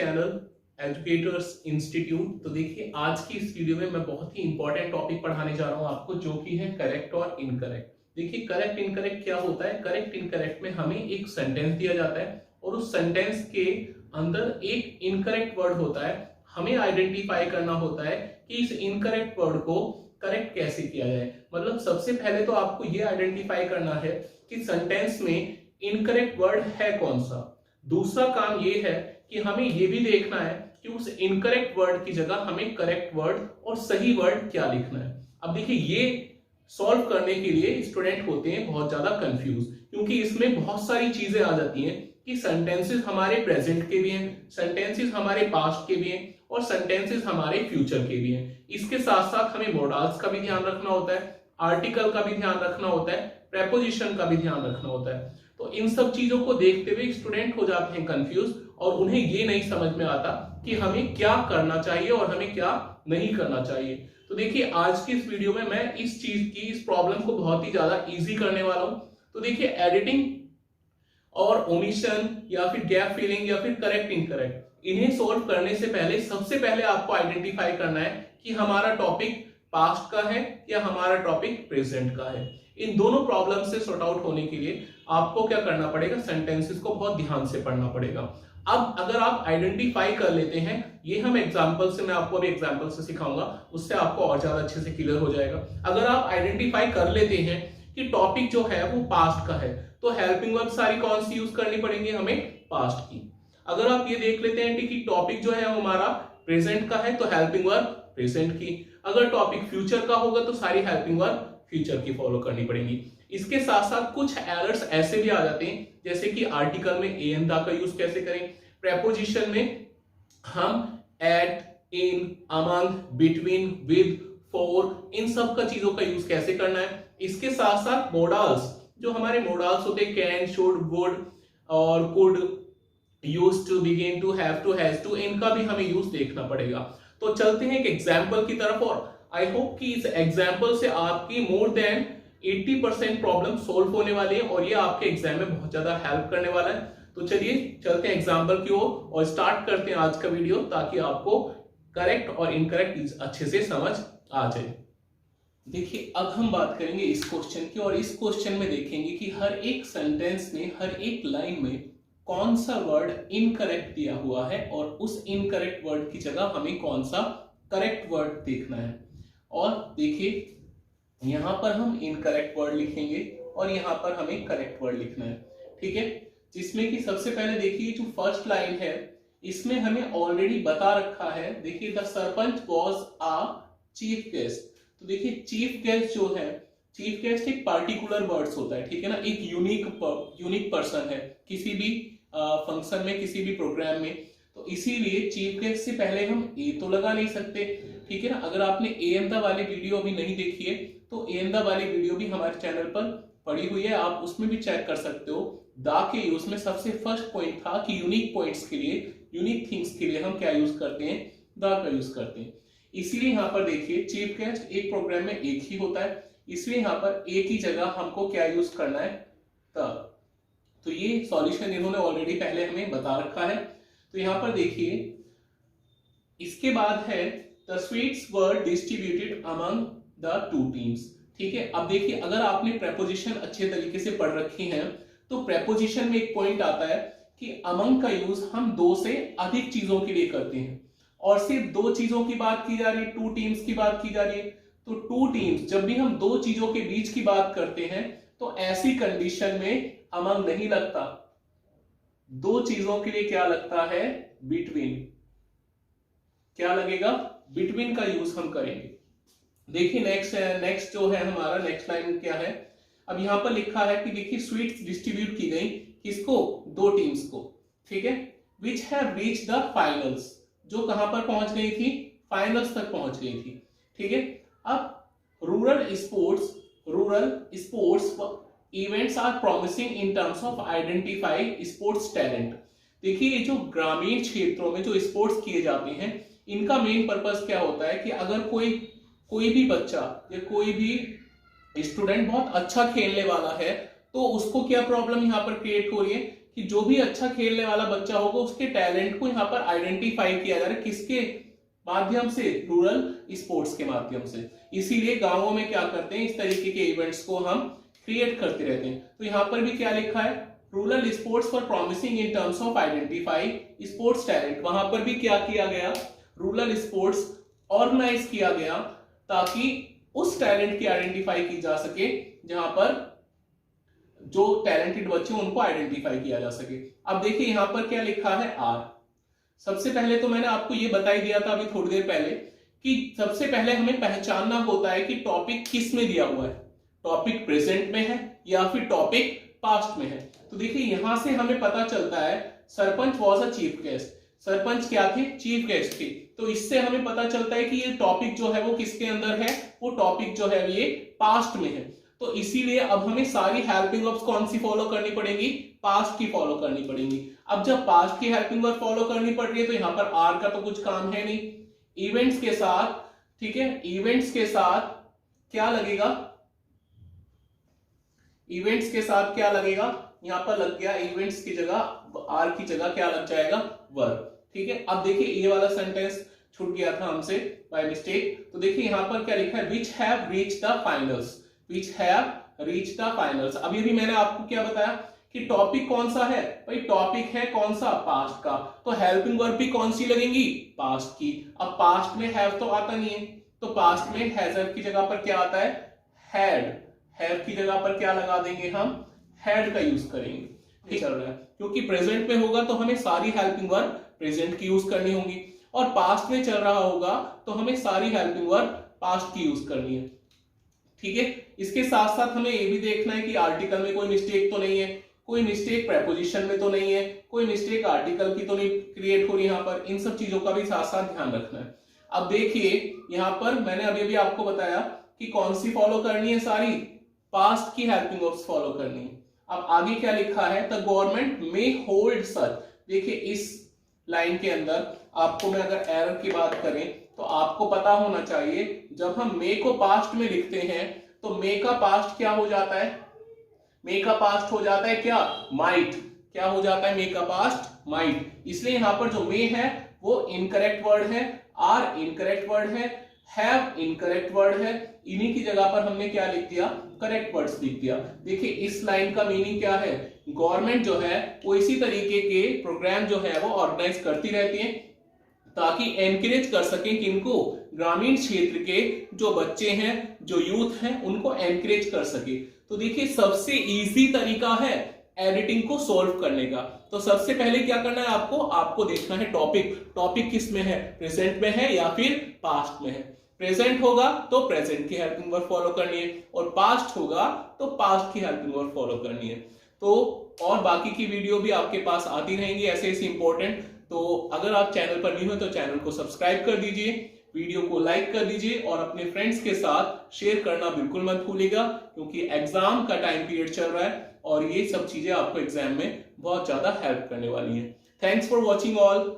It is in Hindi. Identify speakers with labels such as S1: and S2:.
S1: Channel educators institute. तो देखिए आज की इस वीडियो में मैं बहुत ही इंपॉर्टेंट टॉपिक पढ़ाने जा रहा हूं आपको, जो कि है करेक्ट और इनकरेक्ट। देखिए करेक्ट इनकरेक्ट क्या होता है। करेक्ट इनकरेक्ट में हमें एक सेंटेंस दिया जाता है और उस सेंटेंस के अंदर एक इनकरेक्ट वर्ड होता है। हमें आइडेंटिफाई करना होता है कि इस इनकरेक्ट वर्ड को करेक्ट कैसे किया जाए। मतलब सबसे पहले तो आपको यह आइडेंटिफाई करना है कि सेंटेंस में इनकरेक्ट वर्ड है कौन सा। दूसरा काम यह है कि हमें यह भी देखना है कि उस इनकरेक्ट वर्ड की जगह हमें करेक्ट वर्ड और सही वर्ड क्या लिखना है। अब देखिए ये सॉल्व करने के लिए स्टूडेंट होते हैं बहुत ज्यादा कंफ्यूज, क्योंकि इसमें बहुत सारी चीजें आ जाती हैं कि सेंटेंसेस हमारे प्रेजेंट के भी हैं, सेंटेंसेस हमारे पास्ट के भी हैं और सेंटेंसेस हमारे फ्यूचर के भी हैं। इसके साथ साथ हमें मोडाल्स का भी ध्यान रखना होता है, आर्टिकल का भी ध्यान रखना होता है, प्रेपोजिशन का भी ध्यान रखना होता है। तो इन सब चीजों को देखते हुए स्टूडेंट हो जाते हैं कंफ्यूज और उन्हें ये नहीं समझ में आता कि हमें क्या करना चाहिए और हमें क्या नहीं करना चाहिए। तो देखिए आज की इस वीडियो में मैं इस चीज की, इस प्रॉब्लम को बहुत ही ज्यादा इजी करने वाला हूं। तो देखिए एडिटिंग और ओमिशन या फिर गैप फिलिंग या फिर करेक्ट इनकरेक्ट, इन्हें सोल्व करने से पहले सबसे पहले आपको आइडेंटिफाई करना है कि हमारा टॉपिक पास्ट का है या हमारा टॉपिक प्रेजेंट का है। इन दोनों प्रॉब्लम से सॉर्ट आउट होने के लिए आपको क्या करना पड़ेगा, सेंटेंसेस को बहुत ध्यान से पढ़ना पड़ेगा। अब अगर आप आइडेंटिफाई कर लेते हैं, ये हम एग्जांपल से, मैं आपको अभी एग्जांपल से सिखाऊंगा, उससे आपको और ज्यादा अच्छे से क्लियर हो जाएगा। अगर आप आइडेंटिफाई कर लेते हैं कि टॉपिक जो है वो पास्ट का है, तो हेल्पिंग वर्ब सारी कौन सी यूज करनी पड़ेंगी, हमें पास्ट की। अगर आप ये देख लेते हैं कि टॉपिक जो है हमारा प्रेजेंट का है, तो हेल्पिंग वर्ब प्रेजेंट की। अगर टॉपिक फ्यूचर का होगा तो सारी हेल्पिंग वर्ब फ्यूचर की फॉलो करनी पड़ेगी। इसके साथ साथ कुछ एरर्स ऐसे भी आ जाते हैं, जैसे कि आर्टिकल में ए एंड द का यूज कैसे करें, प्रेपोजिशन में हम at, in, among, between, with, for, इन सब का चीजों का यूज कैसे करना है। इसके साथ साथ मोडाल्स, जो हमारे मोडाल्स होते हैं कैन, शुड, वुड और could, use to, begin to, have to, has to, इनका भी हमें यूज देखना पड़ेगा। तो चलते हैं एक एग्जाम्पल की तरफ और आई होप कि इस एग्जाम्पल से आपकी मोर देन 80% प्रॉब्लम सोल्व होने वाली है और ये आपके एग्जाम में बहुत ज्यादा हेल्प करने वाला है। तो चलिए चलते हैं एग्जाम्पल की ओर और स्टार्ट करते हैं आज का वीडियो, ताकि आपको करेक्ट और इनकरेक्ट अच्छे से समझ आ जाए। देखिए अब हम बात करेंगे इस क्वेश्चन की, और इस क्वेश्चन में देखेंगे कि हर एक सेंटेंस में, हर एक लाइन में कौन सा वर्ड इनकरेक्ट दिया हुआ है और उस इनकरेक्ट वर्ड की जगह हमें कौन सा करेक्ट वर्ड देखना है। और देखिए यहां पर हम इनकरेक्ट वर्ड लिखेंगे और यहां पर हमें करेक्ट वर्ड लिखना है, ठीक है। जिसमें कि सबसे पहले देखिए जो फर्स्ट लाइन है, इसमें हमें ऑलरेडी बता रखा है। देखिए the sarpanch was a chief guest. तो देखिए चीफ गेस्ट जो है, चीफ गेस्ट एक पार्टिकुलर वर्ड्स होता है, ठीक है ना, एक यूनिक पर्सन है किसी भी फंक्शन में, किसी भी प्रोग्राम में। तो इसीलिए चीफ गेस्ट से पहले हम ए तो लगा नहीं सकते, ठीक है ना। अगर आपने ए एंड द वाली वीडियो अभी नहीं देखी है तो ए एंड द वाली वीडियो भी हमारे चैनल पर पड़ी हुई है, आप उसमें भी चेक कर सकते हो। द के यूज में सबसे फर्स्ट पॉइंट था कि यूनिक पॉइंट्स के लिए, यूनिक थिंग्स के लिए हम क्या यूज करते हैं, द का यूज करते हैं। इसीलिए यहाँ पर देखिए चीफ गेस्ट एक प्रोग्राम में एक ही होता है, इसलिए यहाँ पर ए की जगह हमको क्या यूज करना है, द। तो ये सॉल्यूशन इन्होंने ऑलरेडी पहले हमें बता रखा है। तो यहाँ पर देखिए इसके बाद है the sweets were distributed among the two teams, ठीक है। अब देखिए अगर आपने प्रेपोजिशन अच्छे तरीके से पढ़ रखी हैं तो प्रेपोजिशन में एक पॉइंट आता है कि अमंग का यूज हम दो से अधिक चीजों के लिए करते हैं, और सिर्फ दो चीजों की बात की जा रही है, टू टीम्स की बात की जा रही है। तो टू टीम्स, जब भी हम दो चीजों के बीच की बात करते हैं तो ऐसी कंडीशन में अमंग नहीं लगता, दो चीजों के लिए क्या लगता है, बिटवीन। क्या लगेगा, बिटवीन का यूज हम करेंगे। देखिए नेक्स्ट जो है हमारा, नेक्स्ट लाइन क्या है। अब यहां पर लिखा है कि देखिए स्वीट्स डिस्ट्रीब्यूट की गई किसको, दो टीम्स को, ठीक है। Which have reached the finals, जो कहां पर पहुंच गई थी, फाइनल्स तक पहुंच गई थी, ठीक है। अब rural sports events are promising in terms of identify sports talent. देखिए ये जो ग्रामीण क्षेत्रों में जो स्पोर्ट्स किए जाते हैं, इनका मेन पर्पस क्या होता है कि अगर कोई भी बच्चा या कोई भी स्टूडेंट बहुत अच्छा खेलने वाला है तो उसको क्या प्रॉब्लम यहाँ पर क्रिएट हो रही है कि जो भी अच्छा खेलने वाला बच्चा होगा उसके टैलेंट को यहाँ पर आइडेंटिफाई किया जा रहा है, किसके माध्यम से, रूरल स्पोर्ट्स के माध्यम से। इसीलिए गांवों में क्या करते हैं, इस तरीके के इवेंट्स को हम क्रिएट करते रहते हैं। तो यहाँ पर भी क्या लिखा है, rural sports for promising in terms of identify sports talent. वहां पर भी क्या किया गया, रूरल स्पोर्ट्स ऑर्गेनाइज किया गया ताकि उस टैलेंट की आइडेंटिफाई की जा सके, जहां पर जो टैलेंटेड बच्चे उनको आइडेंटिफाई किया जा सके। अब देखिए यहां पर क्या लिखा है, आर। सबसे पहले तो मैंने आपको ये बता ही दिया था अभी थोड़ी देर पहले कि सबसे पहले हमें पहचानना होता है कि टॉपिक किस में दिया हुआ है, टॉपिक प्रेजेंट में है या फिर टॉपिक पास्ट में है। तो देखिए यहां से हमें पता चलता है sarpanch was a chief guest, sarpanch क्या थे, चीफ गेस्ट थे। तो इससे हमें पता चलता है कि ये टॉपिक जो है वो किसके अंदर है, वो टॉपिक जो है ये पास्ट में है। तो इसीलिए अब हमें सारी हेल्पिंग वर्ब्स कौन सी फॉलो करनी पड़ेगी, पास्ट की फॉलो करनी पड़ेगी। अब जब पास्ट की हेल्पिंग वर्ब फॉलो करनी पड़ रही है तो यहाँ पर आर का तो कुछ काम है नहीं, इवेंट्स के साथ, ठीक है, इवेंट्स के साथ क्या लगेगा, इवेंट्स के साथ क्या लगेगा, यहां पर लग गया इवेंट्स की जगह, आर की जगह क्या लग जाएगा, वर्ब। ठीक है, अब देखिए ये वाला सेंटेंस छूट गया था हमसे बाय मिस्टेक। तो देखिए यहां पर क्या लिखा है, which have reached the finals, which have reached the finals. अभी भी मैंने आपको क्या बताया कि टॉपिक कौन सा है, भाई टॉपिक है कौन सा, पास्ट का। तो हेल्पिंग वर्ब भी कौन सी लगेंगी, पास्ट की। अब पास्ट में हैव तो आता नहीं है, तो पास्ट में हैज की जगह पर क्या आता है, हैड। हैव की जगह पर क्या लगा देंगे हम, हैड का यूज करेंगे। ठीक चल रहा है, क्योंकि प्रेजेंट में होगा तो हमें सारी हेल्पिंग वर्ब प्रेजेंट की यूज करनी होगी, और पास्ट में चल रहा होगा तो हमें सारी हेल्पिंग वर्ब पास्ट की यूज करनी है। ठीक है, इसके साथ साथ हमें ये भी देखना है कि आर्टिकल में कोई मिस्टेक तो नहीं है, कोई मिस्टेक प्रेपोजिशन में तो नहीं है, कोई मिस्टेक आर्टिकल की तो नहीं क्रिएट हो रही यहाँ पर। इन सब चीजों का भी साथ साथ ध्यान रखना है। अब देखिए यहाँ पर मैंने अभी अभी आपको बताया कि कौन सी फॉलो करनी है, सारी पास्ट की हेल्पिंग वर्ब्स फॉलो करनी है। अब आगे क्या लिखा है, द गवर्नमेंट में होल्ड सच। देखिए इस लाइन के अंदर आपको मैं अगर एरर की बात करें तो आपको पता होना चाहिए, जब हम मे को पास्ट में लिखते हैं तो मे का पास्ट क्या हो जाता है, मे का पास्ट हो जाता है क्या, माइट। क्या हो जाता है, मे का पास्ट माइट। इसलिए यहां पर जो मे है वो इनकरेक्ट वर्ड है, आर इनकरेक्ट वर्ड है, हैव इनकरेक्ट वर्ड है। इन्हीं की जगह पर हमने क्या लिख दिया, करेक्ट वर्ड्स लिख दिया। देखिए इस लाइन का मीनिंग क्या है, गवर्नमेंट जो है वो इसी तरीके के प्रोग्राम जो है वो ऑर्गेनाइज करती रहती है ताकि एनकरेज कर सके कि इनको ग्रामीण क्षेत्र के जो बच्चे हैं, जो यूथ हैं, उनको एनकरेज कर सके। तो देखिए सबसे इजी तरीका है एडिटिंग को सॉल्व करने का। तो सबसे पहले क्या करना है आपको, आपको देखना है टॉपिक, टॉपिक किस में है, प्रेजेंट में है या फिर पास्ट में है। प्रेजेंट होगा तो प्रेजेंट की हेल्पिंग वर्ब फॉलो करनी है, और पास्ट होगा तो पास्ट की हेल्पिंग वर्ब फॉलो करनी है। तो और बाकी की वीडियो भी आपके पास आती रहेंगी ऐसे ऐसे इंपॉर्टेंट। तो अगर आप चैनल पर नहीं हो तो चैनल को सब्सक्राइब कर दीजिए, वीडियो को लाइक कर दीजिए और अपने फ्रेंड्स के साथ शेयर करना बिल्कुल मत भूलिएगा, क्योंकि एग्जाम का टाइम पीरियड चल रहा है और ये सब चीजें आपको एग्जाम में बहुत ज्यादा हेल्प करने वाली हैं। Thanks for watching all.